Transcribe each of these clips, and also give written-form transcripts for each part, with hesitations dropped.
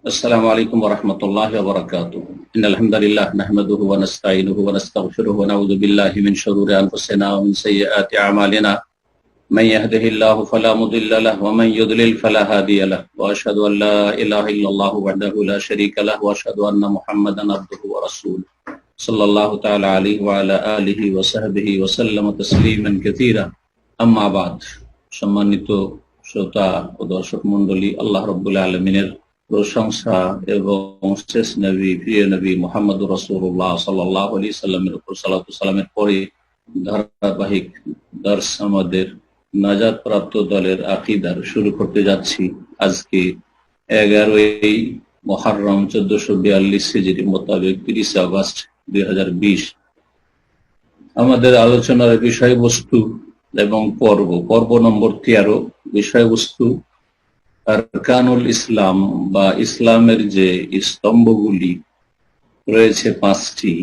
السلام عليكم ورحمة الله وبركاته. إن الحمد لله نحمده ونستعينه ونستغفره ونعوذ بالله من شرور أنفسنا ومن سيئات أعمالنا. من يهده الله فلا مضل له ومن يضلل فلا هادي له، وأشهد أن لا إله إلا الله وحده لا شريك له، وأشهد أن محمدا عبده ورسوله صلى الله تعالى عليه وعلى آله وصحبه وسلم تسليما كثيرا. أما بعد, সম্মানিত শ্রোতা ও দর্শক মণ্ডলী, আল্লাহ রাব্বুল আলামিনের প্রশংসা এবং শেষ নবী প্রিয় নবী মুহাম্মদুর রাসূলুল্লাহ সাল্লাল্লাহু আলাইহি সাল্লামের উপর সালাতু সালামের পরে ধারাবাহিক দর্স আমাদের নাজাত প্রাপ্ত দলের আকীদার শুরু করতে যাচ্ছি। আজকে 11ই মুহররম 1442 হিজরি মোতাবেক 30 আগস্ট 2020। আমাদের আলোচনার বিষয়বস্তু এবং পর্ব নম্বর 13। বিষয়বস্তু আরকানুল ইসলাম বা ইসলামের যে স্তম্ভগুলি রয়েছে 5টি,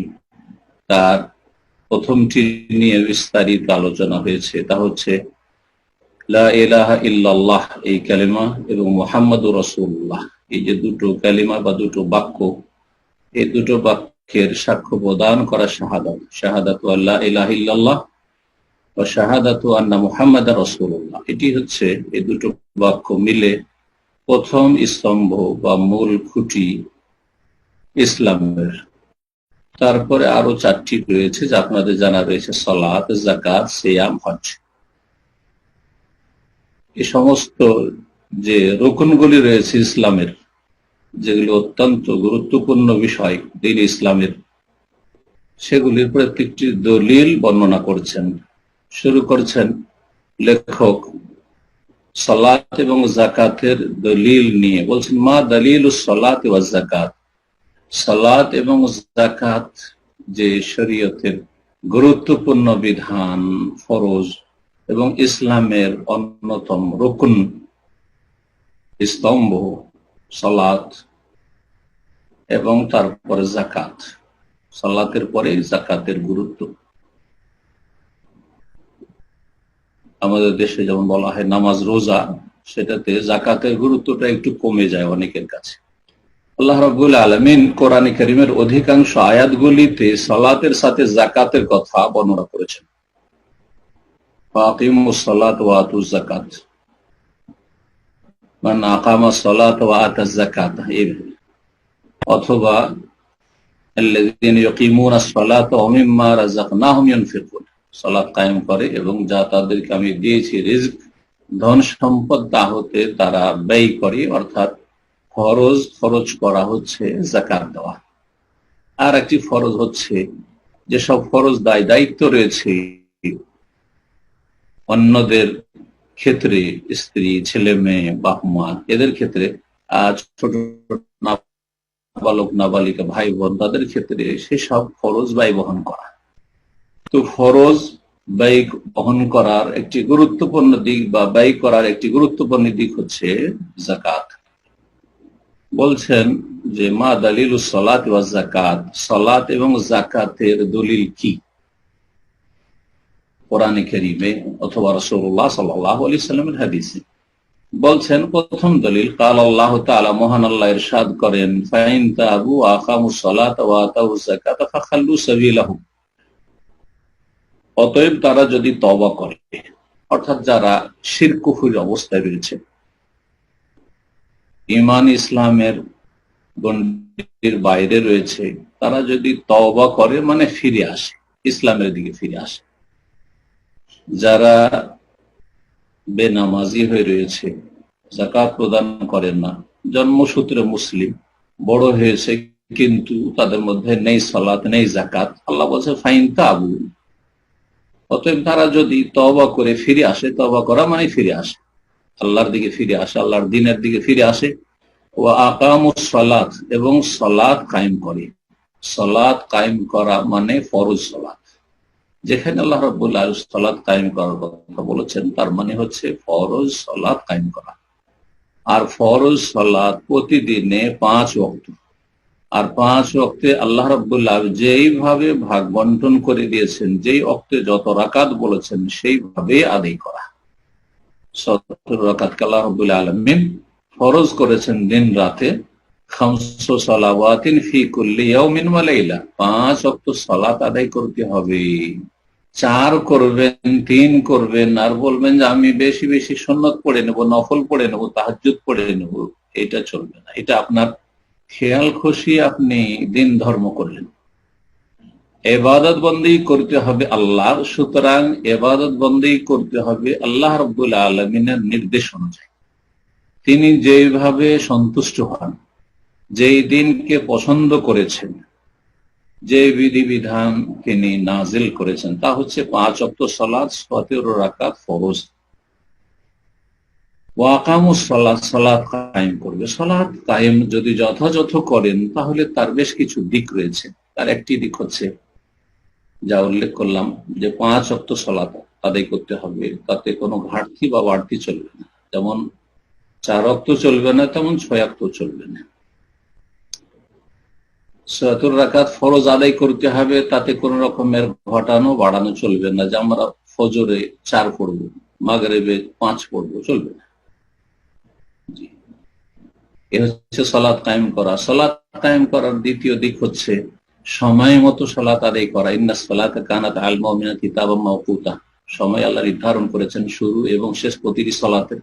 তার প্রথমটি নিয়ে বিস্তারিত আলোচনা হয়েছে। তা হচ্ছে লা ইলাহা ইল্লাল্লাহ এই কালিমা এবং মুহাম্মাদুর রাসূলুল্লাহ, এই যে দুটো কালিমা বা দুটো বাক্য, এই দুটো বাক্যের সাক্ষ্য প্রদান করা শাহাদাত, শাহাদাতু আল্লা ইলাহা ইল্লাল্লাহ ও শাহাদাতু আন্না মুহাম্মাদার রাসূলুল্লাহ। এটি হচ্ছে এই দুটো বাক্য মিলে প্রথম স্তম্ভ বা মূল খুঁটি ইসলামের। তারপরে আরো 4টি রয়েছে যা আপনাদের জানা রয়েছে: সালাত, যাকাত, সিয়াম, হজ। এই সমস্ত যে রুকনগুলি রয়েছে ইসলামের, যেগুলি অত্যন্ত গুরুত্বপূর্ণ বিষয় দ্বীন ইসলামের, সেগুলির প্রত্যেকটি দলিল বর্ণনা করছেন। শুরু করছেন লেখক সালাত এবং যাকাতের দলিল নিয়ে। বলছেন মা দলিলুস সালাত ওয়াজ যাকাত। সালাত এবং যাকাত যে শরীয়তের গুরুত্বপূর্ণ বিধান, ফরজ এবং ইসলামের অন্যতম রুকন স্তম্ভ, সালাত এবং তারপরে যাকাত। সালাতের পরে যাকাতের গুরুত্ব। আমাদের দেশে যেমন বলা হয় নামাজ, রোজা, সেটাতে যাকাতের গুরুত্বটা একটু কমে যায় অনেকের কাছে। আল্লাহ রাব্বুল আলামিন কোরআনে কারীমের অধিকাংশ আয়াতগুলিতে সালাতের সাথে যাকাতের কথা বর্ণনা করেছেন। ফাকিমুস সালাত ওয়া আতুজ যাকাত, মান আকামাস সালাত ওয়া আতাজ যাকাত, অথবা আল্লাযীনা ইয়াকিমুনাস সালাতা ওয়া মিম্মা রাযাকনাহুম ইউনফিকুন, সালাত কায়েম করে এবং যা তাদেরকে আমি দিয়েছি রিজক, ধন সম্পদ, তা হতে তারা ব্যয় করে, অর্থাৎ খরচ করা হচ্ছে যাকাত দেওয়া। আর একটি ফরজ হচ্ছে যেসব ফরজ দায়িত্ব রয়েছে অন্যদের ক্ষেত্রে, স্ত্রী, ছেলে মেয়ে, বাপ মা, এদের ক্ষেত্রে, ছোট নাবালক নাবালিকা, ভাই বোন, তাদের ক্ষেত্রে সেসব ফরজ ব্যয় বহন করা। তো ফরজ ব্যয় বহন করার একটি গুরুত্বপূর্ণ দিক বা ব্যয় করার একটি গুরুত্বপূর্ণ দিক হচ্ছে যাকাত। বলছেন যে মা দলিলুস সালাত ওয়াজ যাকাত, সালাত এবং যাকাতের দলিল কি কোরআনে কারীমে অথবা রাসূলুল্লাহ সাল্লাল্লাহু আলাইহি সাল্লামের হাদিসে। বলছেন প্রথম দলিল, কাল আল্লাহ তাআলা, মহান আল্লাহ ইরশাদ করেন, ফাইন তাবু ওয়া আকামুস সালাতা ওয়া আতাউজ যাকাতা ফাখাল্লু সাবিলাহুম। অতএব তারা যদি তওবা করে, অর্থাৎ যারা শিরক কুফর অবস্থায় রয়েছে, ঈমান ইসলামের গণ্ডির বাইরে রয়েছে, তারা যদি তওবা করে মানে ফিরে আসে, ইসলামের দিকে ফিরে আসে। যারা বেনামাজি হয়ে রয়েছে, যাকাত প্রদান করেন না, জন্মসূত্রে মুসলিম, বড় হয়েছে কিন্তু তাদের মধ্যে নেই সালাত, নেই যাকাত, আল্লাহ বলছে ফাইন তাবু, অতএব তারা যদি তওবা করে ফিরে আসে, তওবা করা মানে ফিরে আসে, আল্লাহর দিকে ফিরে আসে, আল্লাহর দ্বীনের দিকে ফিরে আসে, ওয়া আকামুস সালাত, এবং সালাত কায়েম করে। সালাত কায়েম করা মানে ফরজ সালাত। যেখানে আল্লাহ রাব্বুল আলামিন সালাত কায়েম করার কথা বলেছেন, তার মানে হচ্ছে ফরজ সালাত কায়েম করা। আর ফরজ সালাত প্রতিদিনে 5 ওয়াক্ত, আর 5 ওয়াক্তে আল্লাহ রাব্বুল আলামিন যেইভাবে ভাগ বন্টন করে দিয়েছেন, যেই ওয়াক্তে যত রাকাত বলেছেন সেইভাবে আদায় করা। 70 রাকাত আল্লাহ রাব্বুল আলামিন ফরজ করেছেন দিন রাতে, খামসু সালাওয়াতিন ফি কুল্লি ইয়াউমিন ওয়া লাইলা, 5 ওয়াক্ত সালাত আদায় করতে হবে। 4 করবেন, 3 করবেন, আর বলবেন যে আমি বেশি বেশি সুন্নত পড়ে নেব, নফল পড়ে নেব, তাহাজ্জুদ পড়ে নেব, এটা চলবে না। এটা আপনার খেয়াল খুশি আপনি দিন ধর্ম করলেন। ইবাদত বন্দী করতে হবে আল্লাহর, সুতরাং ইবাদত বন্দী করতে হবে আল্লাহ রাব্বুল আলামিনের নির্দেশ অনুযায়ী। তিনি যেভাবে সন্তুষ্ট হন, যেই দিনকে পছন্দ করেছেন, যে বিধিবিধান তিনি নাজিল করেছেন, তা হচ্ছে 5 ওয়াক্ত সালাত, 17 রাকাত ফরজ। ওয়াকামুস সালাত, সালাত কায়েম করবে। সালাত কায়েম যদি যথাযথ করেন তাহলে তার বেশ কিছু দিক রয়েছে। তার একটি দিক হচ্ছে যা উল্লেখ করলাম যে 5 ওয়াক্ত সালাত আদায় করতে হবে, তাতে কোনো ঘাটতি বা বাড়তি চলবে না। যেমন 4 ওয়াক্ত চলবে না, তেমন 6 ওয়াক্ত চলবে না। 17 রাকাত ফরজ আদায় করতে হবে, তাতে কোন রকমের ঘটানো বাড়ানো চলবে না। যে আমরা ফজরে 4 পড়বো, মাগরিবে 5 পড়বো, চলবে না। এ হচ্ছে সালাত কায়েম করা। সালাত কায়েম করার দ্বিতীয় দিক হচ্ছে সময় মতো সালাত আদায় করা। ইন্না সালাতা কানাত আলাল মুমিনিনা কিতাবাম মাওকুতা, সময় আল্লাহ নির্ধারণ করেছেন শুরু এবং শেষ প্রতিটি সালাতে।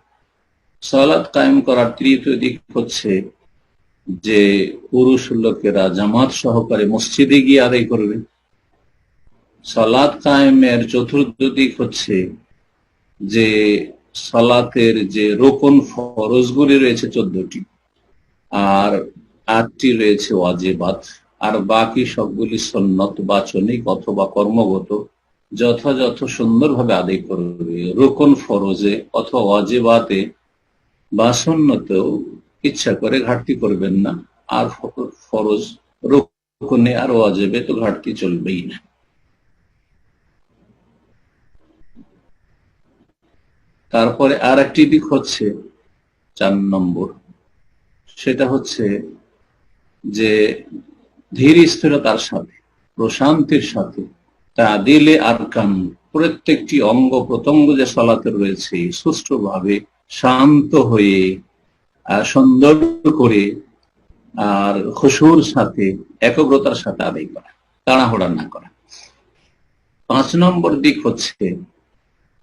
সালাত কায়েম করার তৃতীয় দিক হচ্ছে যে পুরুষ লোকেরা জামাত সহকারে মসজিদে গিয়ে আদায় করবে। সালাত কায়েমের চতুর্থ দিক হচ্ছে যে সালাতের যে রোকন ফরজগুলি রয়েছে 14টি, আর 8টি রয়েছে ওয়াজিবাত, আর বাকি সবগুলি সুন্নত বাচনিক অথবা কর্মগত যথাযথ সুন্দরভাবে আদায় করবে। রোকন ফরজে অথবা ওয়াজিবাতে বা সুন্নতেও ইচ্ছা করে ঘাটতি করবেন না, আর ফরজ রুকনে আর ওয়াজিবে তো ঘাটতি চলবেই না। তারপরে আর একটি দিক হচ্ছে 4 নম্বর, সেটা হচ্ছে যে ধীর স্থিরতার সাথে, প্রশান্তির সাথে তাদিলে আরকান, প্রত্যেকটি অঙ্গ প্রত্যঙ্গ যে সালাতের রয়েছে সুষ্ঠুভাবে শান্ত হয়ে সুন্দর করে আর খুশুর সাথে একগ্রতার সাথে আদায় করা, তাড়াহুড়া না করা। 5 নম্বর দিক হচ্ছে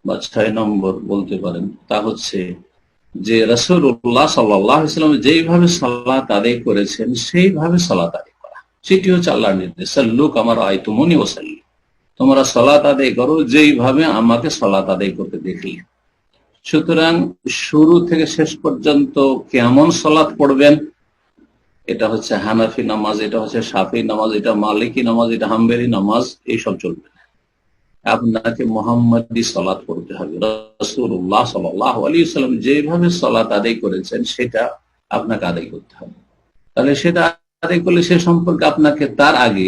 বা 6 নম্বর বলতে পারেন, তা হচ্ছে যে রাসূলুল্লাহ সাল্লাল্লাহু আলাইহি ওয়াসাল্লাম যেইভাবে সালাত আদায় করেছেন সেইভাবে সালাত আদায় করা। সেটি হচ্ছে আল্লাহর নির্দেশ, সাল্লু কামা রাআইতুমুনি ওয়াসাল্লি, তোমরা সালাত আদায় করো যেইভাবে আমাকে সালাত আদায় করতে দেখলে। সুতরাং শুরু থেকে শেষ পর্যন্ত কেমন সালাত পড়বেন, এটা হচ্ছে হানাফি নামাজ, এটা হচ্ছে শাফি নামাজ, এটা মালিকি নামাজ, এটা হাম্বলি নামাজ, এইসব চলবে না। আপনাকে মুহাম্মাদি সালাত পড়তে হবে। রাসূলুল্লাহ সাল্লাল্লাহু আলাইহি ওয়াসাল্লাম যেভাবে সালাত আদায় করেছেন সেটা আপনাকে আদায় করতে হবে। তাহলে সেটা আদায় করলে সে সম্পর্কে আপনাকে তার আগে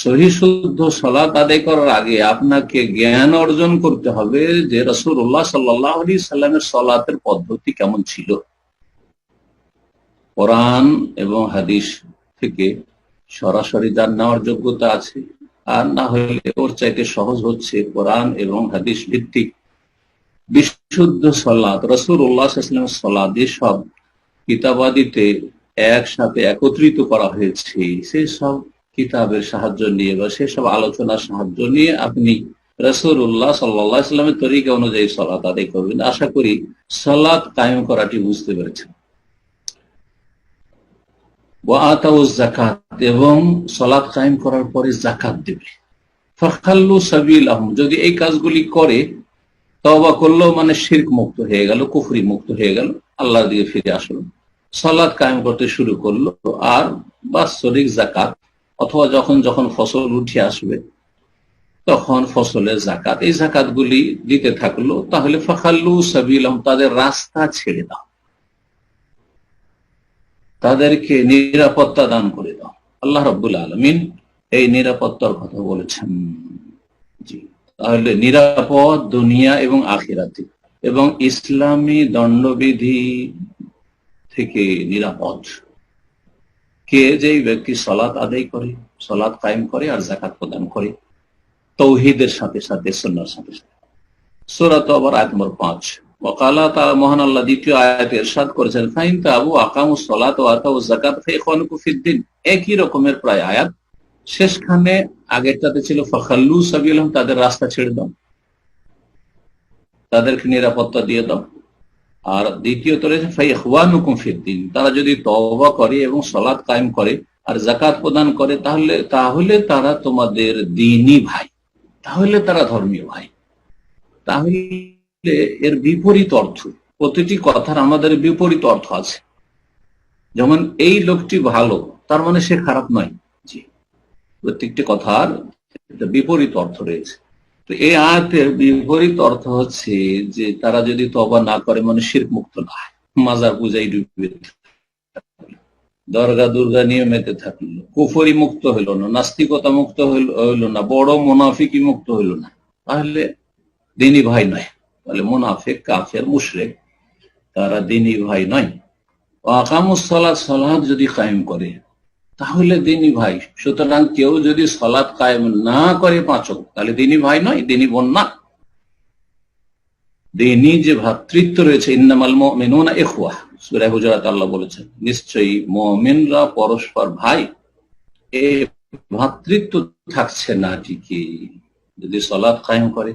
সহি শুদ্ধ সালাত আদায় করার আগে আপনাকে জ্ঞান অর্জন করতে হবে যে রাসূলুল্লাহ সাল্লাল্লাহু আলাইহি ওয়াসাল্লামের সালাতের পদ্ধতি কেমন ছিল। কোরআন এবং হাদিস থেকে সরাসরি যার নেওয়ার যোগ্যতা আছে, আর না হলে ওর চাইতে সহজ হচ্ছে কোরআন এবং হাদিস ভিত্তিক বিশুদ্ধ সালাত, রাসূলুল্লাহ সাল্লাল্লাহু আলাইহি ওয়াসাল্লামের সালাত যেসব কিতাবাদিতে একসাথে একত্রিত করা হয়েছে সেই সব কিতাবের সাহায্য নিয়ে বা সেসব আলোচনার সাহায্য নিয়ে আপনি রাসূলুল্লাহ সাল্লাল্লাহু আলাইহি ওয়াসাল্লামের তরিকা অনুযায়ী সালাত আদায় করবেন। আশা করি সালাত কায়েম করাটি বুঝতে পেরেছেন। যাকাত, এবং সালাত কায়েম করার পরে যাকাত দেবে। ফাখাল্লু সাবিলাহুম, যদি এই কাজগুলি করে তওবা করলো মানে শিরক মুক্ত হয়ে গেল, কুফরি মুক্ত হয়ে গেল, আল্লাহর দিকে ফিরে আসলো, সালাত কায়েম করতে শুরু করলো, আর বাৎসরিক যাকাত অথবা যখন যখন ফসল উঠে আসবে তখন ফসলের যাকাত, এই যাকাতগুলি দিতে থাকলো, তাহলে ফাখাল্লু সাবিলাহুম, তাদের রাস্তা ছেড়ে দাও, তাদেরকে নিরাপত্তা দান করে দাও। আল্লাহ রাব্বুল আলামিন এই নিরাপত্তার কথা বলেছেন। জি, তাহলে নিরাপদ দুনিয়া এবং আখিরাতে, এবং ইসলামী দণ্ডবিধি থেকে নিরাপদ কে, যেই ব্যক্তি সালাত আদায় করে, সালাত কায়েম করে আর যাকাত প্রদান করে তৌহিদের সাথে সাথে, সুন্নাহর সাথে সাথে। সূরা তাওবার আয়াত নম্বর 5, ওয়াকালা তা মহান আল্লাহ দ্বিতীয় আয়াতে ইরশাদ করেছেন ফাইন তাবু আকামুস সালাত ওয়া আতাউজ যাকাত ফাইখানুকুম ফিদ্দিন, একই রকমের প্রায় আয়াত। শেষখানে আগেরটাতে ছিল ফাখাল্লু সাবিলাহুম, তাদের রাস্তা ছেড়ে দাও, তাদেরকে নিরাপত্তা দিয়ে দাও। আর দ্বিতীয়ত রয়েছে ফাইখানুকুম ফিদ্দিন, তারা যদি তওবা করে এবং সালাত কায়েম করে আর যাকাত প্রদান করে তাহলে তারা তোমাদের দ্বীনী ভাই, তাহলে তারা ধর্মীয় ভাই। তাহলে এর বিপরীত অর্থ, প্রতিটি কথার আমাদের বিপরীত অর্থ আছে। যেমন এই লোকটি ভালো, তার মানে সে খারাপ নয়। জি, প্রত্যেকটি কথার বিপরীত অর্থ রয়েছে। তো এই আয়াতের বিপরীত অর্থ হচ্ছে যে তারা যদি তওবা না করে, মানে শিরক মুক্ত না হয়, মাজার পূজায় ডুবে থাকলো, দরগা দুর্গা নিয়ে মেতে থাকলো, কুফরি মুক্ত হইল না, নাস্তিকতা মুক্ত হইল না, বড় মুনাফিকি মুক্ত হইল না, তাহলে দ্বীনী ভাই নয়। তাহলে মুনাফিক, কাফের, মুশরিক, তারা দ্বীনী ভাই নয়। আকামুস সালাত, সালাত যদি কায়েম করে তাহলে দ্বীনী ভাই। সুতরাং কেউ যদি সালাত কায়েম না করে পাঁচ ওয়াক্ত, তাহলে দ্বীনী ভাই নয়, দ্বীনী বোন না। দ্বীনী যে ভ্রাতৃত্ব রয়েছে, ইন্নামাল মুমিনুনা ইখওয়া, সূরা হুজুরাত আল্লাহ বলেছেন নিশ্চয়ই মুমিনরা পরস্পর ভাই। এই ভ্রাতৃত্ব থাকছে না ঠিকই যদি সালাত কায়েম করে।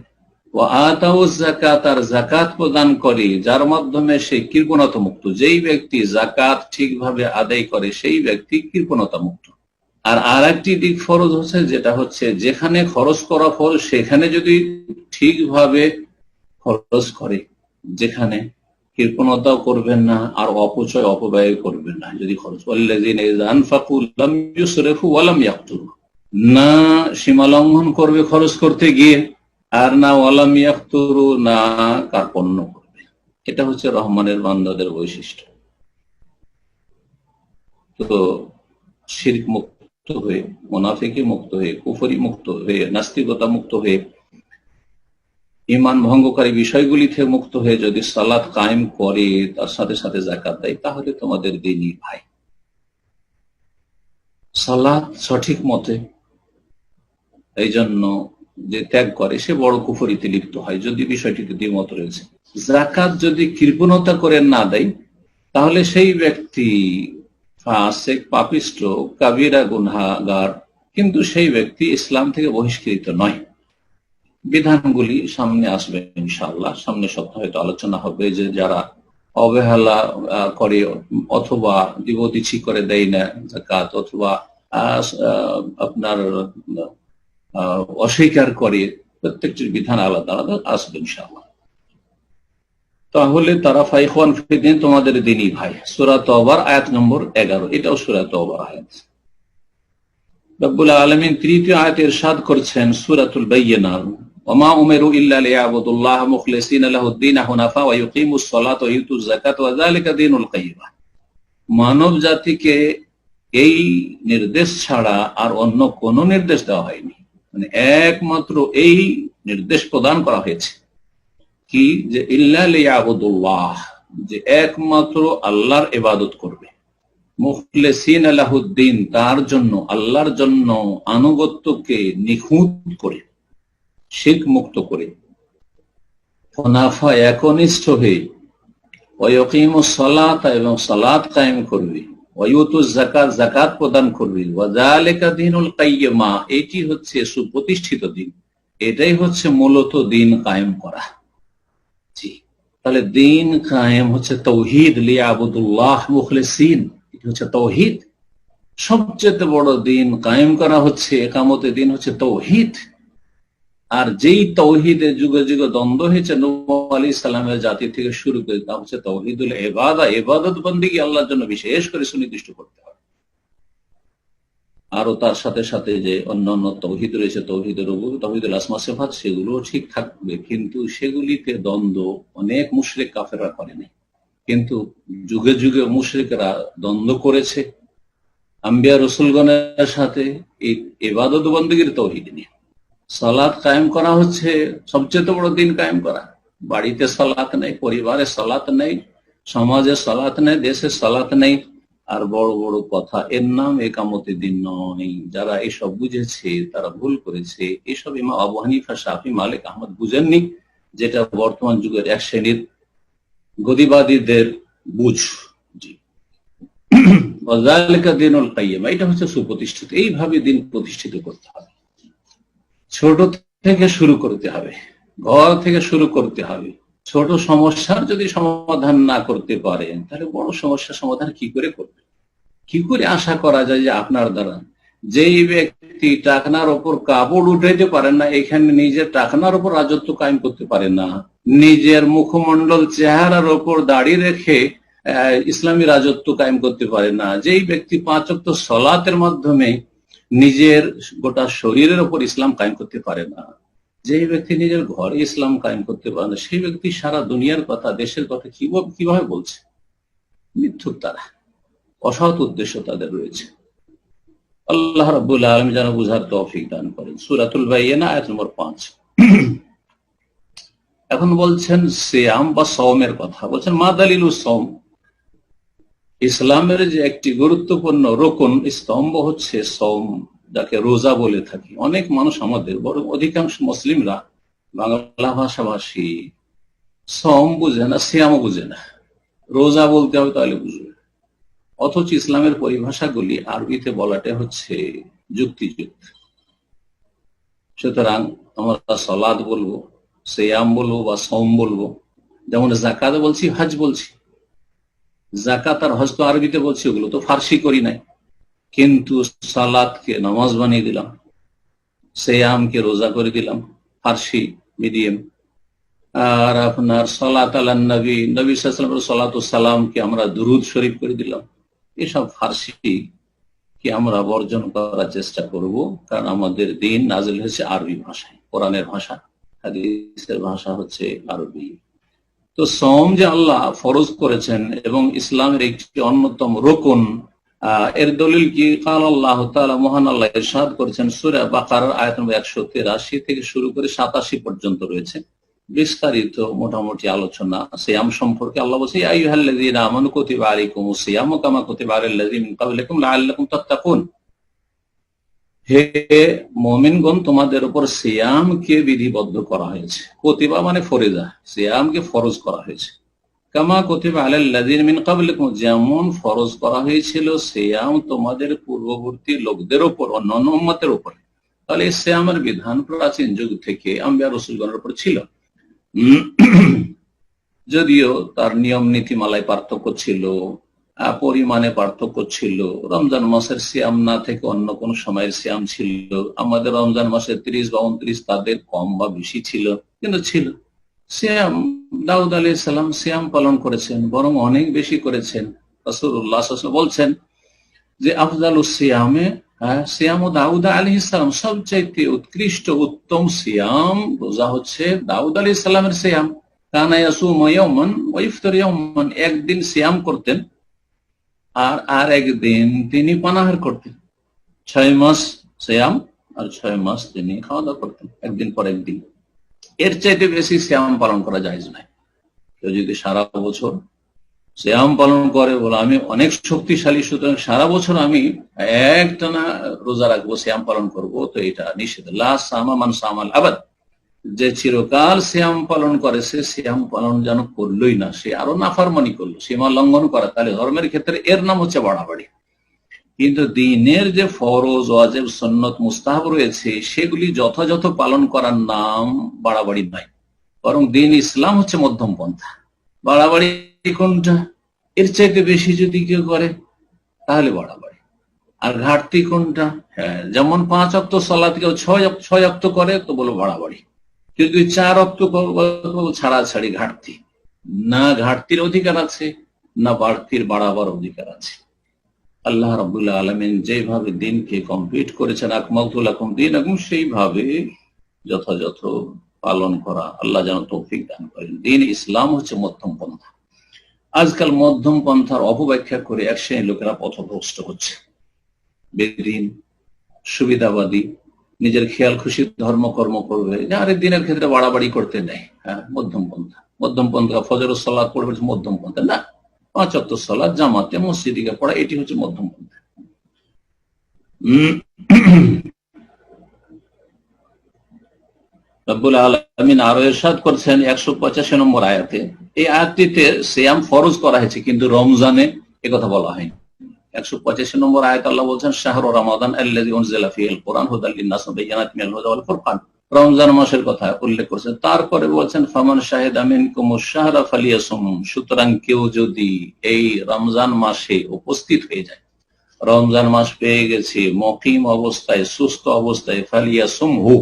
ও আতাউজ যাকাত, আর যাকাত প্রদান করে, যার মাধ্যমে সে কৃপণতা মুক্ত। যেই ব্যক্তি যাকাত ঠিকভাবে আদায় করে সেই ব্যক্তি কৃপণতা মুক্ত। আর আরেকটি দিক ফরজ হচ্ছে, যেটা হচ্ছে যেখানে খরচ করা ফরজ সেখানে যদি ঠিকভাবে খরচ করে, যেখানে কৃপণতাও করবেন না আর অপচয় অপব্যয় করবেন না। যদি খরচ না সীমা লঙ্ঘন করবে খরচ করতে গিয়ে, আর না ওয়ালাম ইয়াকতুরু, না কার্পণ্য করবে। এটা হচ্ছে রহমানের বান্দাদের বৈশিষ্ট্য। তো শিরক মুক্ত হয়ে, মুনাফিকি মুক্ত হয়ে, কুফরি মুক্ত হয়ে, নাস্তিকতা মুক্ত হয়ে, ঈমান ভঙ্গকারী বিষয়গুলি থেকে মুক্ত হয়ে যদি সালাত কায়েম করে, তার সাথে সাথে যাকাত দেয়, তাহলে তোমাদের দ্বীনী ভাই। সালাত সঠিক মতে এই জন্য যে ত্যাগ করে সে বড় কুফরিতে লিপ্ত হয়, যদি বিষয়টিতে দ্বিমত রয়েছে। যাকাত যদি কৃপণতা করে না দেয়, তাহলে সেই ব্যক্তি ফাসিক, পাপিষ্ঠ, কাবিরা গুনাহগার, কিন্তু সেই ব্যক্তি ইসলাম থেকে বহিষ্কৃত নয়। বিধানগুলি সামনে আসবে ইনশাআল্লাহ, সামনে সপ্তাহে হয়তো আলোচনা হবে যে যারা অবহেলা করে অথবা দিবদিছি করে দেয় না যাকাত, অথবা আপনার অস্বীকার করে, প্রত্যেকটির বিধান আলাদা আলাদা আসবে ইনশাআল্লাহ। তাহলে তারা ফাইখান ফিদ্দিন, তোমাদের দ্বীনী ভাই। সূরা তাওবার আয়াত নম্বর 11, এটাও সূরা তাওবার আয়াত। রব্বুল আলামিন তৃতীয় আয়াতে ইরশাদ করছেন সূরাতুল বাইয়িনা, ওমা উমিরু ইল্লা লিয়াবুদুল্লাহ মুখলিসিনা লাহুদ-দীন হুনাফা ওয়া ইউকিমুস সালাতা ওয়া ইউতুজ যাকাতা ওয়া যালিকা দীনুল কাইয়্যিম। মানব জাতিকে এই নির্দেশ ছাড়া আর অন্য কোন নির্দেশ দেওয়া হয়নি, মানে একমাত্র এই নির্দেশ প্রদান করা হয়েছে কি, যে ইল্লা লিয়াবুদুল্লাহ, যে একমাত্র আল্লাহর ইবাদত করবে, মুখলিসিনা লাহুদ-দীন, তার জন্য, আল্লাহর জন্য আনুগত্যকে নিখুঁত করে, শিরক মুক্ত করে, হুনাফা, একনিষ্ঠ হয়ে, ওয়া ইয়াকিমুস সালাতা, এবং সালাত কায়েম করবে, ওয়া ইউতুজ যাকাত, যাকাত প্রদান করবে, ওয়া যালিকা দীনুল কাইয়্যিম, এটি হচ্ছে সুপ্রতিষ্ঠিত দিন, এটাই হচ্ছে মূলত দিন কায়েম করা। জি, তাহলে দিন কায়েম হচ্ছে তাওহীদ, লিয়াবুদুল্লাহ মুখলিসিন, এটা হচ্ছে তাওহীদ। সবচেয়ে বড় দিন কায়েম করা হচ্ছে, ইকামতের দিন হচ্ছে তাওহীদ। আর যেই তাওহীদের যুগে যুগে দ্বন্দ্ব হয়েছে নূহ আলাইহিস সালামের জাতি থেকে শুরু করে, তা হচ্ছে তাওহীদুল ইবাদা, ইবাদত বন্দেগী আল্লাহর জন্য বিশেষ করে সুনির্দিষ্ট করতে হবে। আরো তার সাথে সাথে যে অন্যান্য তাওহীদ রয়েছে, তাওহীদুর রুবুবিয়্যাহ, তাওহীদুল আসমা সিফাত, সেগুলোও ঠিক থাকবে, কিন্তু সেগুলিতে দ্বন্দ্ব অনেক মুশরিক কাফেররা করেনি। কিন্তু যুগে যুগে মুশরিকরা দ্বন্দ্ব করেছে আম্বিয়া রাসূলগণের সাথে এই ইবাদত বন্দেগীর তাওহীদ নিয়ে। সালাত কায়েম করা হচ্ছে সবচেয়ে বড় দিন কায়েম করা। বাড়িতে সালাত নেই, পরিবারে সালাত নেই, সমাজে সালাত নেই, দেশে সালাত নেই, আর বড় বড় কথা, এর নাম ইকামতের দিন নয়। যারা এসব বুঝেছে তারা ভুল করেছে। এসব ইমাম আবু হানিফা, শাফি, মালিক, আহমদ বুঝেননি, যেটা বর্তমান যুগের এক শ্রেণীর গদিবাদীদের বুঝ। জি, দিনুল কাইয়্যিম, এটা হচ্ছে সুপ্রতিষ্ঠিত। এইভাবে দিন প্রতিষ্ঠিত করতে হবে, ছোট থেকে শুরু করতে হবে, ঘর থেকে শুরু করতে হবে। ছোট সমস্যার যদি সমাধান না করতে পারেন, তাহলে বড় সমস্যার সমাধান কি করে করবেন? কি করে আশা করা যায় যে আপনার দ্বারা, যেই ব্যক্তি টাকনার ওপর কাপড় উঠাইতে পারেন না, এখানে নিজের টাকনার ওপর রাজত্ব কায়েম করতে পারেন না, নিজের মুখমণ্ডল চেহারার ওপর দাঁড়িয়ে রেখে ইসলামী রাজত্ব কায়েম করতে পারে না, যেই ব্যক্তি 5 ওয়াক্ত সলাতের মাধ্যমে নিজের গোটা শরীরের ওপর ইসলাম কায়েম করতে পারে না, যেই ব্যক্তি নিজের ঘরে ইসলাম কায়েম করতে পারে না, সেই ব্যক্তি সারা দুনিয়ার কথা, দেশের কথা কিভাবে বলছে? মিথ্যুক তারা, অসৎ উদ্দেশ্য তাদের রয়েছে। আল্লাহ রাব্বুল আলামিন যেন বুঝার তৌফিক দান করেন। সূরাতুল বাইয়িনা আয়াত নম্বর 5। এখন বলছেন সিয়াম বা সওমের কথা, বলছেন মা দালিলুস সওম, ইসলামের যে একটি গুরুত্বপূর্ণ রোকন স্তম্ভ হচ্ছে সওম, যাকে রোজা বলে থাকি। অনেক মানুষ, আমাদের বরং অধিকাংশ মুসলিমরা, বাংলা ভাষাভাষী, সওম বুঝে না, সিয়ামও বুঝে না। রোজা বলতে হবে তাহলে বুঝবে, অথচ ইসলামের পরিভাষাগুলি আরবিতে বলাটা হচ্ছে যুক্তিযুক্ত। সুতরাং আমরা সালাত বলবো, সিয়াম বলবো বা সওম বলবো। যেমন জাকাত বলছি, হজ বলছি। জাকাত আর হজ তো আরবিতে বলছি, ওগুলো তো ফার্সি করি নাই। কিন্তু সালাতকে নামাজ বানিয়ে দিলাম, সিয়ামকে রোজা করে দিলাম, ফার্সি মিডিয়াম। আর আপনার সালাত আলান নবী, নবী সাল্লাল্লাহু আলাইহি ওয়াসাল্লামের সালাতু সালামকে আমরা দুরুদ শরীফ করে দিলাম। এসব ফার্সি কি আমরা বর্জন করার চেষ্টা করব, কারণ আমাদের দিন নাজিল হয়েছে আরবি ভাষায়, কোরআনের ভাষা, হাদিসের ভাষা হচ্ছে আরবি। তো সওম যে আল্লাহ ফরজ করেছেন এবং ইসলামের একটি অন্যতম রোকন, এর দলিল কি? কাল আল্লাহ তাআলা, মহান আল্লাহ ইরশাদ করেছেন সূরা বাকারার আয়াত নম্বর 183 থেকে শুরু করে 87 পর্যন্ত রয়েছে বিস্তারিত মোটামুটি আলোচনা সিয়াম সম্পর্কে। আল্লাহ বলছে, ইয়া আইয়ুহাল্লাযীনা আমানু কুতিবা আলাইকুমুস সিয়ামু কামা কুতিবা আলাল লাযীনা মিন ক্বাবলিকুম লাআল্লাকুম তাত্তাকুন। হে মুমিনগণ, তোমাদের উপর সিয়ামকে বিধিবদ্ধ করা হয়েছে। কুতিবা মানে ফরিজা, সিয়ামকে ফরজ করা হয়েছে। কামা কুতিবা আলাল লাযীনা মিন ক্বাবলিকুম, যেমন ফরজ করা হয়েছিল সিয়াম তোমাদের পূর্ববর্তী লোকদের উপর, অন্যান্য উম্মতের উপর। তাহলে এই সিয়ামের বিধান প্রাচীন যুগ থেকে আম্বিয়া রাসূলগণের উপর ছিল, যদিও তার নিয়ম নীতিমালায় পার্থক্য ছিল, পরিমাণে পার্থক্য ছিল। রমজান মাসের সিয়াম না থেকে অন্য কোন সময়ের সিয়াম ছিল। আমাদের রমজান মাসের 30 বা 29, তাদের কম বা বেশি ছিল, কিন্তু ছিল সিয়াম। দাউদ আলাইহিস সালাম সিয়াম পালন করেছেন, বরং অনেক বেশি করেছেন। রাসূলুল্লাহ সাল্লাল্লাহু আলাইহি ওয়াসাল্লাম বলছেন যে আফজালুস সিয়ামে, সিয়াম দাউদ আলাইহিস সালাম, সবচাইতে উৎকৃষ্ট উত্তম সিয়াম রোজা হচ্ছে দাউদ আলাইহিস সালামের সিয়াম। কানা ইয়াসুমু ইয়াওমান ওয়া ইফতার ইয়াওমান, একদিন সিয়াম করতেন আর একদিন তিনি পানাহার করতেন। 6 মাস সিয়াম আর 6 মাস তিনি খাওয়া দাওয়া করতেন, একদিন পর একদিন। এর চাইতে বেশি সিয়াম পালন করা জায়েজ নয়। কেউ যদি সারা বছর সিয়াম পালন করে, বলে আমি অনেক শক্তিশালী, সুতরাং সারা বছর আমি একটানা রোজা রাখবো, সিয়াম পালন করব, তো এটা নিষেধ। লা সামা মান সামাল আবাদ, যে চিরকাল সিয়াম পালন করে সে সিয়াম পালন যেন করলোই না, সে আরো নাফরমানি করলো, সীমা লঙ্ঘন করা। তাহলে ধর্মের ক্ষেত্রে এর নাম হচ্ছে বাড়াবাড়ি। কিন্তু দিনের যে ফরজ, ওয়াজিব, সুন্নত, মুস্তাহাব রয়েছে, সেগুলি যথাযথ পালন করার নাম বাড়াবাড়ি নয়, বরং দিন ইসলাম হচ্ছে মধ্যম পন্থা। বাড়াবাড়ি কোনটা? এর চাইতে বেশি যদি কেউ করে তাহলে বাড়াবাড়ি। আর ঘাটতি কোনটা? হ্যাঁ, যেমন 5 ওয়াক্ত সালাত কেউ 6 ওয়াক্ত করে, তো বলো বাড়াবাড়ি। কিন্তু 4 ওয়াক্ত ছাড়াছাড়ি, ঘাটতি। না ঘাটতির অধিকার আছে, না বাড়তির বাড়াবার অধিকার আছে। আল্লাহ রাব্বুল আলামিন যেভাবে দিনকে কমপ্লিট করেছেন, আকমালতু লাকুম দীনাকুম, সেইভাবে যথাযথ পালন করা আল্লাহ যেন তৌফিক দান করেন। দিন ইসলাম হচ্ছে মধ্যম পন্থা। আজকাল মধ্যম পন্থার অপব্যাখ্যা করে এক শ্রেণীর লোকেরা পথভ্রষ্ট হচ্ছে। বেদিন, সুবিধাবাদী, নিজের খেয়াল খুশি ধর্মকর্ম করবে, আরেক দিনের ক্ষেত্রে বাড়াবাড়ি করতে নেই। হ্যাঁ, মধ্যম পন্থা। মধ্যম পন্থা ফজর সালাত পড়বে, মধ্যম পন্থা না। 5 ওয়াক্ত সালাত জামাতে মসজিদে পড়া, এটি হচ্ছে মধ্যম পন্থা। রব্বুল আলামিন আরো ইরশাদ করছেন 185 নম্বর আয়াতে, এই আয়াতটিতে সিয়াম ফরজ করা হয়েছে কিন্তু রমজানে একথা বলা হয়নি। 185 নম্বর আয়াত আল্লাহ বলছেন শাহরু রমাদান আল্লাযী উনজিলা ফীহিল কুরআন হুদাল লিন-নাস ওয়া বায়িনাতিন মিনাল হুদা ওয়াল ফুরকান, রমজান মাসের কথা উল্লেখ করেছেন। তারপরে বলছেন ফামান শাহিদা মিনকুমুশ শাহরা ফালিয়াসুম, সুতরাং কেউ যদি এই রমজান মাসে উপস্থিত হয়ে যায়, রমজান মাস পেয়ে গেছে মুকিম অবস্থায়, সুস্থ অবস্থায়, ফালিয়াসুমহু,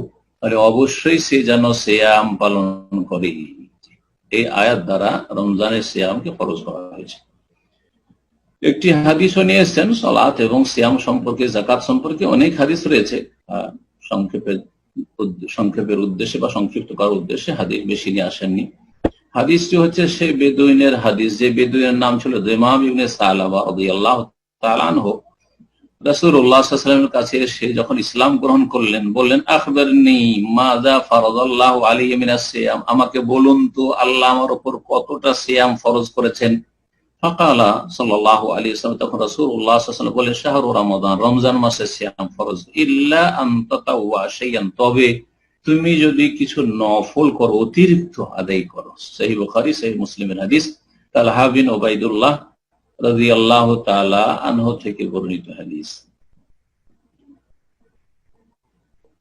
তাহলে অবশ্যই সে যেন সিয়াম পালন করে। এই আয়াত দ্বারা রমজানের সিয়ামকে ফরজ করা হয়েছে। একটি হাদিসও নিয়ে এসেছেন সালাত এবং সিয়াম সম্পর্কে, যাকাত সম্পর্কে অনেক হাদিস রয়েছে। সংক্ষেপের উদ্দেশ্যে বা সংক্ষিপ্ত করার উদ্দেশ্যে হাদিস বেশি নিয়ে আসেননি। হাদিসটি হচ্ছে সেই বেদুইনের হাদিস, যে বেদুইনের নাম ছিল দিমাম ইবনে সালাবা রাদিয়াল্লাহু তাআলা আনহু। রাসূলুল্লাহ সাল্লাল্লাহু আলাইহি ওয়াসাল্লামের কাছে এসে যখন ইসলাম গ্রহণ করলেন, বললেন আখবিরনি মাযা ফারাদাল্লাহু আলাইহি মিনাস সিয়াম, আমাকে বলুন তো আল্লাহ আমার উপর কতটা সিয়াম ফরজ করেছেন। ফাকালা সাল্লাল্লাহু আলাইহি ওয়াসাল্লাম, তখন রাসূলুল্লাহ সাল্লাল্লাহু আলাইহি ওয়াসাল্লাম বলেন শাহরু রমাদান, রমজান মাসে সিয়াম ফরজ, ইল্লা আন তাতাওয়া শাইয়ান, তবে তুমি যদি কিছু নফল করো, অতিরিক্ত আদায় করো। সহিহ বুখারী সহিহ মুসলিমের হাদিস, তালহা বিন উবাইদুল্লাহ রাদিয়াল্লাহু তাআলা আনহু থেকে বর্ণিত হাদিস।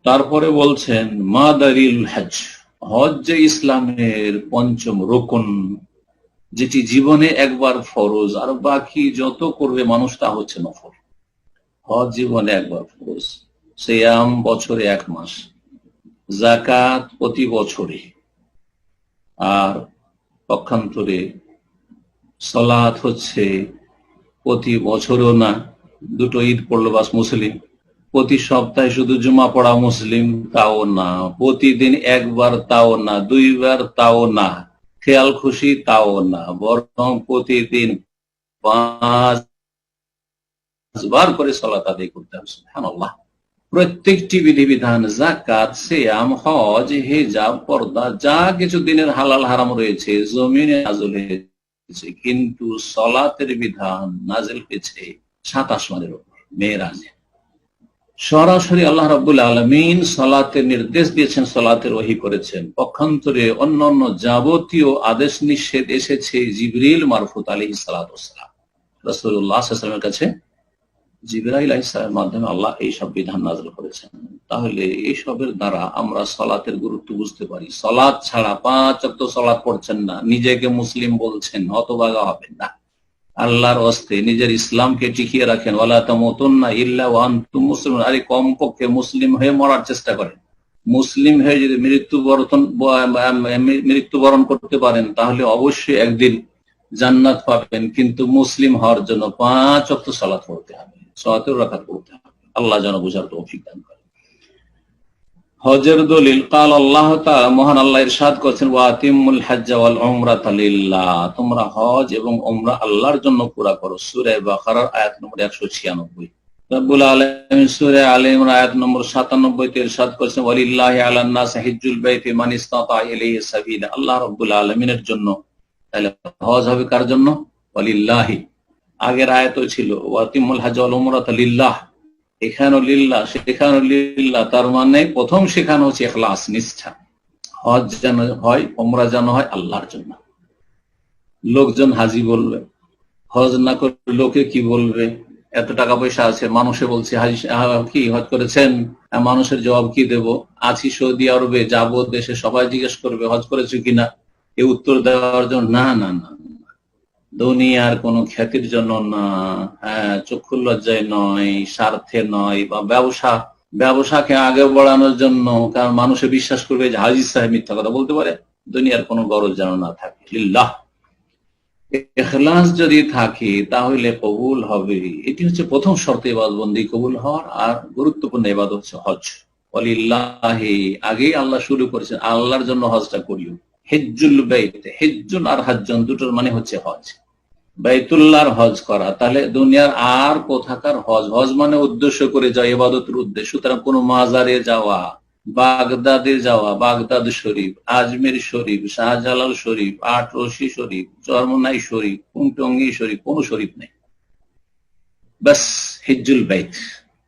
তারপরে বলছেন মাদারিল হজ, হজ যে ইসলামের পঞ্চম রুকন, যেটি জীবনে একবার ফরজ, আর বাকি যত করবে মানুষ তা হচ্ছে নফল। হজ জীবনে একবার ফরজ, সিয়াম বছরে 1 মাস, যাকাত প্রতি বছরে, আর পক্ষান্তরে সালাত হচ্ছে প্রতি বছরও না, দুটো ঈদ পড়লো বাস মুসলিম, প্রতি সপ্তাহে শুধু জুমা পড়া মুসলিম তাও না, প্রতিদিন একবার তাও না, 2 বার তাও না, খেয়াল খুশি তাও না, বরং প্রতিদিন 5 বার করে সালাত আদায় করতে হবে। সুবহানাল্লাহ। প্রত্যেকটি বিধিবিধান, যাকাত, সিয়াম, হজ, হিজাব, পর্দা, যা কিছু দিনের হালাল হারাম রয়েছে জমিনে নাযিল হয়েছে, কিন্তু সালাতের বিধান নাযিল হয়েছে 7 আসমানের উপর, মেরাজে। সরাসরি আল্লাহ রাব্বুল আলামিন সালাতের নির্দেশ দিয়েছেন, সালাতের ওহী করেছেন। পক্ষান্তরে অন্যান্য যাবতীয় আদেশ নিষেধ এসেছে জিবরিল মারফুত আলাইহিস সালাতু ওয়াস সালাম, রাসূলুল্লাহ সাল্লাল্লাহু আলাইহি ওয়াসাল্লামের কাছে জিবরাইল আলাইহিস সালামের মাধ্যমে আল্লাহ এই সব বিধান নাযিল করেছেন। তাহলে এইসবের দ্বারা আমরা সালাতের গুরুত্ব বুঝতে পারি। সালাত ছাড়া 5 ওয়াক্ত সালাত পড়ছেন না, নিজেকে মুসলিম বলছেন, হতভাগা হবেন না। আল্লাহর হস্তে নিজের ইসলামকে টিকিয়ে রাখেন, ওয়ালা তামুতুন্না ইল্লা ওয়া আনতুম মুসলিমুন, আরে কমপক্ষে মুসলিম হয়ে মরার চেষ্টা করেন। মুসলিম হয়ে যদি মৃত্যুবরণ করতে পারেন তাহলে অবশ্যই একদিন জান্নাত পাবেন, কিন্তু মুসলিম হওয়ার জন্য 5 ওয়াক্ত সালাত পড়তে হবে, 7 রাকাত পড়তে হবে। আল্লাহ যেন বুঝার তৌফিক দান করেন। হজের দলিল কাল আল্লাহ তাআলা, মহান আল্লাহ ইরশাদ করেছেন ওয়া আতিমুল হজ্জ ওয়াল উমরাতা লিল্লাহ, তোমরা হজ এবং উমরা আল্লাহর জন্য পুরা করো। সূরা বাকারার আয়াত নম্বর 196। রব্বুল আলামিন সূরা আলে ইমরান আয়াত নম্বর 97 তে ইরশাদ করেছেন ওয়ালিল্লাহি আলান নাস হিজ্জুল বাইতি মান ইসতাতা ইলাইহি সাবিলা, আল্লাহ রাব্বুল আলামিনের জন্য। তাহলে হজ হবে কার জন্য? ওয়ালিল্লাহি। আগের আয়াতও ছিল ওয়া আতিমুল হজ্জ ওয়াল উমরাতা লিল্লাহ, এখানেও লিল্লাহ সেখানেও লিল্লাহ, তার মানে প্রথম শেখানো হচ্ছে ইখলাস, নিষ্ঠা। হজ যেন হয়, উমরা যেন হয় আল্লাহর জন্য। লোকজন হাজি বলবে, হজ না করে লোকে কি বলবে? এত টাকা পয়সা আছে, মানুষে বলছে হাজি কি হজ করেছেন, মানুষের জবাব কি দেব? আছি সৌদি আরবে, যাবো দেশে, সবাই জিজ্ঞেস করবে হজ করেছো কিনা, এ উত্তর দেওয়ার জন্য না, না না, দুনিয়ার কোন খ্যাতির জন্য না, চক্ষু লজ্জায় নয়, স্বার্থে নয়, বা ব্যবসাকে আগে বাড়ানোর জন্য, কারণ মানুষে বিশ্বাস করবে যে হাজি সাহেব মিথ্যা কথা বলতে পারে। দুনিয়ার কোনো গরজ যেন না থাকে, লিল্লাহ। ইখলাস যদি থাকে তাহলে কবুল হবে। এটি হচ্ছে প্রথম শর্ত ইবাদতবন্দি কবুল হওয়ার। আর গুরুত্বপূর্ণ ইবাদত হচ্ছে হজ। ওয়ালিল্লাহি, আগেই আল্লাহ শুরু করেছেন আল্লাহর জন্য হজটা করিও। হিজ্জুল বাইত, হিজ্জুন আর হাজ্জুন দুটোর মানে হচ্ছে হজ, বাইতুল্লাহর হজ করা। তাহলে দুনিয়ার আর কোথাকার হজ, হজ মানে উদ্দেশ্য করে যাওয়া, ইবাদতের উদ্দেশ্য। সুতরাং কোন মাজারে যাওয়া, বাগদাদে যাওয়া, বাগদাদ শরীফ, আজমির শরীফ, শাহজালাল শরীফ, আটরশি শরীফ, চরমনাই শরীফ, কুমটঙ্গি শরীফ, কোন শরীফ নেই। বাস হিজ্জুল বাইত,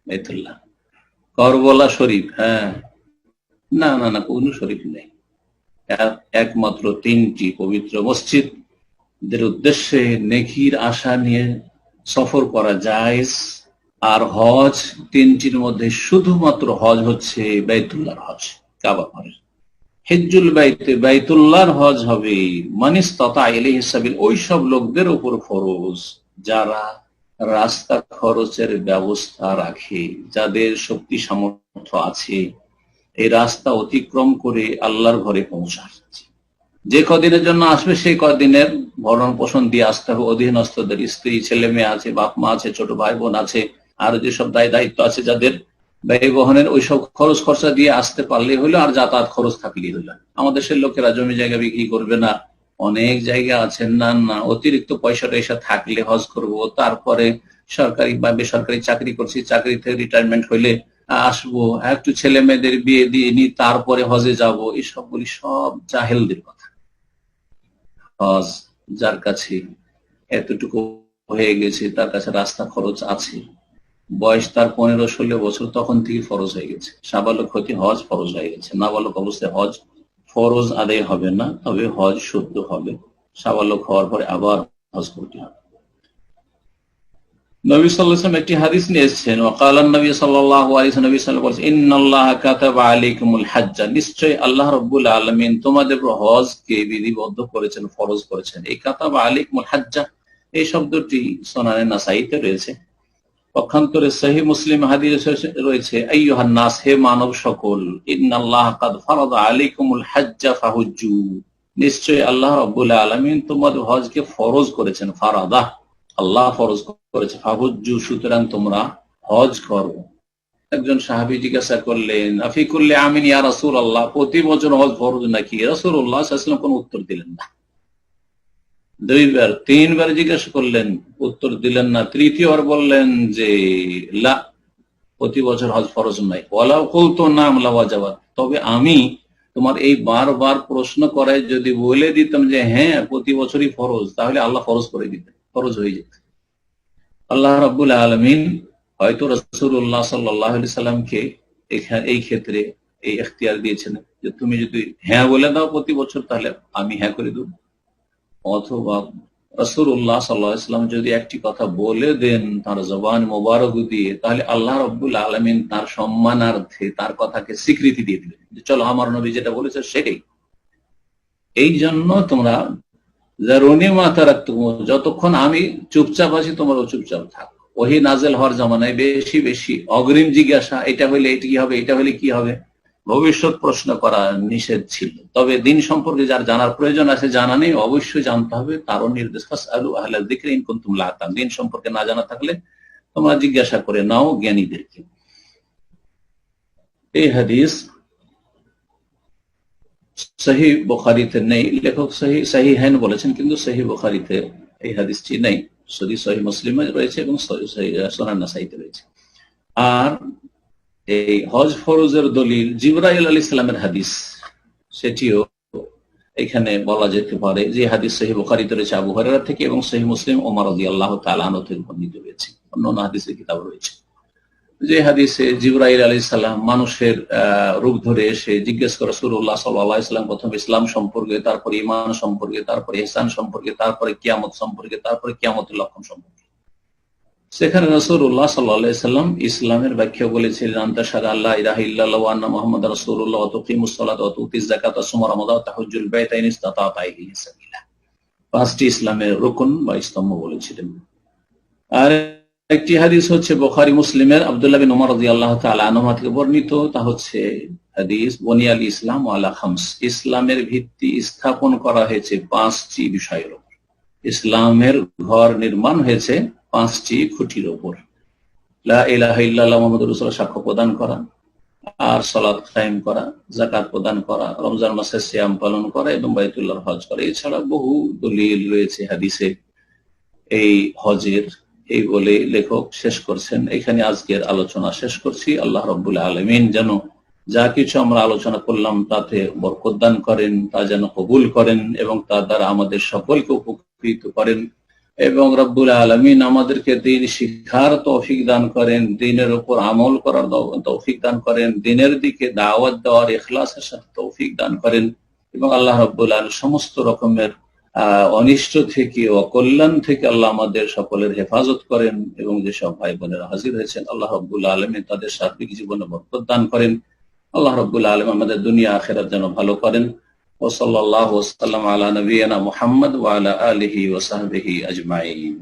বাইতুল্লাহ। করবলা শরীফ, না না না, কোনো শরীক নেই। একমাত্র 3টি পবিত্র মসজিদ দের উদ্দেশ্যে নেকির আশা নিয়ে সফর করা জায়েজ। আর হজ 3টির মধ্যে শুধুমাত্র হজ হচ্ছে বাইতুল্লাহর হজ, কাবা ঘরের। হিজ্জুল বাইতে, বাইতুল্লাহর হজ হবে মানিস্তাতা ইলাইহি সাবিল, ওই সব লোকদের উপর ফরজ যারা রাস্তা খরচের ব্যবস্থা রাখে, যাদের শক্তি সামর্থ্য আছে এই রাস্তা অতিক্রম করে আল্লাহর ঘরে পৌঁছার। যে কদিনের জন্য আসবে সেই কদিনের ভরণ পোষণ দিয়ে আসতে হবে। অধীনস্থদের স্ত্রী, ছেলে মেয়ে আছে, বাপ মা আছে, ছোট ভাই বোন আছে, আর যেসব দায় দায়িত্ব আছে যাদের ব্যয় বহনের, ওইসব খরচ খরচা দিয়ে আসতে পারলে হলো, আর যাতায়াত খরচ থাকলেই হলো। আমাদের দেশের লোকেরা জমি জায়গা বিক্রি করবে না, অনেক জায়গা আছে, না না অতিরিক্ত পয়সা টয়সা থাকলে হজ করব, তারপরে সরকারি বা বেসরকারি চাকরি করছি, চাকরি থেকে রিটায়ারমেন্ট হইলে আসবো, একটু ছেলে মেয়েদের বিয়ে দিয়ে নি তারপরে হজে যাব, এসবগুলি সব জাহেলদের কথা। হজ যার কাছে এতটুকু হয়ে গেছে, তার কাছে রাস্তা খরচ আছে, বয়স তার 15-16 বছর, তখন থেকে ফরজ হয়ে গেছে, সাবালক হতে হজ ফরজ হয়ে গেছে। নাবালক অবস্থায় হজ ফরজ আদায় হবে না, তবে হজ শুদ্ধ হবে। সাবালক হওয়ার পরে আবার হজ করতে হবে। নবী সাল্লাল্লাহু আলাইহি ওয়াসাল্লাম একটি হাদিস নিয়ে এসেছেন, ওয়াকালান নবী সাল্লাল্লাহু আলাইহি ওয়াসাল্লাম, নবী সাল্লাল্লাহু আলাইহি ওয়াসাল্লাম বলেছেন, ইন্নাল্লাহা কাতাবা আলাইকুমুল হাজ্জা, নিশ্চয় আল্লাহ রাব্বুল আলামিন তোমাদের উপর হজকে বিধিবদ্ধ করেছেন, ফরজ করেছেন। এই কাতাবা আলাইকুমুল হাজ্জা এই শব্দটি সুনানে নাসাইতে রয়েছে, পক্ষান্তরে সহিহ মুসলিম হাদিস রয়েছে, আইয়ুহান নাস, হে মানব সকল, ইন্নাল্লাহা কাদ ফারাদা আলাইকুমুল হাজ্জা ফাহুজ্জু, নিশ্চয় আল্লাহ রাব্বুল আলামিন তোমাদের হজকে ফরজ করেছেন। ফারাদা, আল্লাহ ফরজ করেছে, ফাহুজ্জু, সুতরাং তোমরা হজ করো। একজন সাহাবী জিজ্ঞাসা করলেন, আফি কুল্লি আমিন ইয়া রাসূলুল্লাহ, প্রতি বছর হজ ফরজ নাকি? রাসূলুল্লাহ সাল্লাল্লাহু আলাইহি ওয়াসাল্লাম কোনো উত্তর দিলেন না। 2বার 3বার জিজ্ঞাসা করলেন, উত্তর দিলেন না। তৃতীয়বার বললেন যে লা, প্রতি বছর হজ ফরজ নাই। ওয়ালাউ কুলতু নাম লাওয়াজাবাত, তবে আমি তোমার এই বারবার প্রশ্ন করায় যদি বলে দিতাম যে হ্যাঁ প্রতি বছরই ফরজ, তাহলে আল্লাহ ফরজ করে দিতেন, ফরজ হয়ে যেত। আল্লাহ রাব্বুল আলামিন হয়তো রাসূলুল্লাহ সাল্লাল্লাহু আলাইহি সাল্লামকে এই ক্ষেত্রে এই এখতিয়ার দিয়েছেন যে তুমি যদি হ্যাঁ বলে দাও প্রতি বছর, তাহলে আমি হ্যাঁ করে দেব। অথবা রাসূলুল্লাহ সাল্লাল্লাহু আলাইহি সাল্লাম যদি একটি কথা বলে দেন তার জবান মোবারক দিয়ে, তাহলে আল্লাহ রাব্বুল আলামিন তার সম্মানার্থে তার কথাকে স্বীকৃতি দিয়ে দিলেন যে চলো আমার নবী যেটা বলেছে সেটাই। এই জন্য তোমরা যতক্ষণ আমি চুপচাপ আছি তোমরাও চুপচাপ থাকো। ওহী নাযিল হওয়ার জামানায় বেশি বেশি অগ্রিম জিজ্ঞাসা, এটা হইলে এটা কি হবে, এটা হইলে কি হবে, ভবিষ্যৎ প্রশ্ন করা নিষেধ ছিল। তবে দিন সম্পর্কে যার জানার প্রয়োজন আছে, জানা নেই, অবশ্যই জানতে হবে, তারও নির্দেশ, ফাসআলু আহলা যিকরি ইন কুনতুম লা তা'লামুন, দিন সম্পর্কে না জানা থাকলে তোমরা জিজ্ঞাসা করে নাও জ্ঞানীদেরকে। এই হাদিস সহিহ বুখারীতে নেই, লেখক সহিহাইন বলেছেন, কিন্তু সহিহ বুখারীতে এই হাদিসটি নেই, শুধু সহিহ মুসলিমে রয়েছে এবং সুনান নাসাইতে রয়েছে। আর এই হজ ফরজের দলিল জিবরাইল আলাইহিস সালামের হাদিস, সেটিও এখানে বলা যেতে পারে, যে হাদিস সহিহ বুখারীতে রয়েছে আবু হুরায়রা থেকে, এবং সহিহ মুসলিম ওমর রাদিয়াল্লাহু তাআলা আনহু থেকে বর্ণিত হয়েছে, অন্যান্য হাদিসের কিতাব রয়েছে। যে হাদিসে জিবরাইল আলাইহিস সালাম মানুষের রূপ ধরে এসে জিজ্ঞেস করে রাসূলুল্লাহ সাল্লাল্লাহু আলাইহি ওয়াসাল্লাম প্রথম ইসলাম সম্পর্কে, তারপরে ঈমান সম্পর্কে, তারপরে ইহসান সম্পর্কে, তারপরে কিয়ামত সম্পর্কে, তারপরে কিয়ামতের লক্ষণ সম্পর্কে। সেখানে রাসূলুল্লাহ সাল্লাল্লাহু আলাইহি ওয়াসাল্লাম ইসলামের ব্যাখ্যা বলেছিলেন, আনতা শাহাদা আল্লা ইলাহা ইল্লাল্লাহু ওয়া আন্না মুহাম্মাদার রাসূলুল্লাহ ওয়া তুকিমুস সালাতা ওয়া তুতিজ যাকাতা ওয়া তাসুমু রমাদান ওয়া তাহুজ্জুল বাইতা ইন ইসতাতা'তা ইলাইহি সাবিলা। 5টি ইসলামের রুকন বা স্তম্ভ বলেছিলেন। আর একটি হাদিস হচ্ছে বুখারী মুসলিমের আব্দুল্লাহ বিন উমর রাদিয়াল্লাহু তাআলা আনহু থেকে বর্ণিত, তা হচ্ছে হাদিস বুনিয়াল ইসলাম আলা খামস, ইসলামের ভিত্তি স্থাপন করা হয়েছে 5টি বিষয়ের উপর। ইসলামের ঘর নির্মাণ হয়েছে 5টি খুঁটির উপর। লা ইলাহা ইল্লাল্লাহ মুহাম্মাদুর রাসূলুল্লাহ, সাক্ষ্য প্রদান করা, আর সালাত কায়েম করা, যাকাত প্রদান করা, রমজান মাসে সিয়াম পালন করা এবং বাইতুল্লাহর হজ করা। এছাড়া বহু দলিল রয়েছে হাদিসে এই হজের। এই বলে লেখক শেষ করছেন। এখানে আজকের আলোচনা শেষ করছি। আল্লাহ রাব্বুল আলামিন যেন যা কিছু আমরা আলোচনা করলাম তাতে বরকত দান করেন, তা যেন কবুল করেন এবং তার দ্বারা আমাদের সকলকে উপকৃত করেন। এবং রব্বুল আলামিন আমাদেরকে দিন শিক্ষার তৌফিক দান করেন, দিনের উপর আমল করার তৌফিক দান করেন, দিনের দিকে দাওয়াত দেওয়ার ইখলাসের সাথে তৌফিক দান করেন, এবং আল্লাহ রব্বুল আলামিন সমস্ত রকমের অনিষ্ট থেকে, অকল্যাণ থেকে আল্লাহ আমাদের সকলের হেফাজত করেন। এবং যেসব ভাই বোনেরা হাজির হয়েছেন, আল্লাহ রব্বুল আলামিন তাদের সার্বিক জীবনে বরকত দান করেন। আল্লাহ রব্বুল আলামিন আমাদের দুনিয়া আখিরাত যেন ভালো করেন। ওয়া সাল্লাল্লাহু ওয়া সাল্লাম আলা নবিয়িনা মুহাম্মদ ওয়া আলা আলিহি ওয়া সাহবিহি আজমাইন।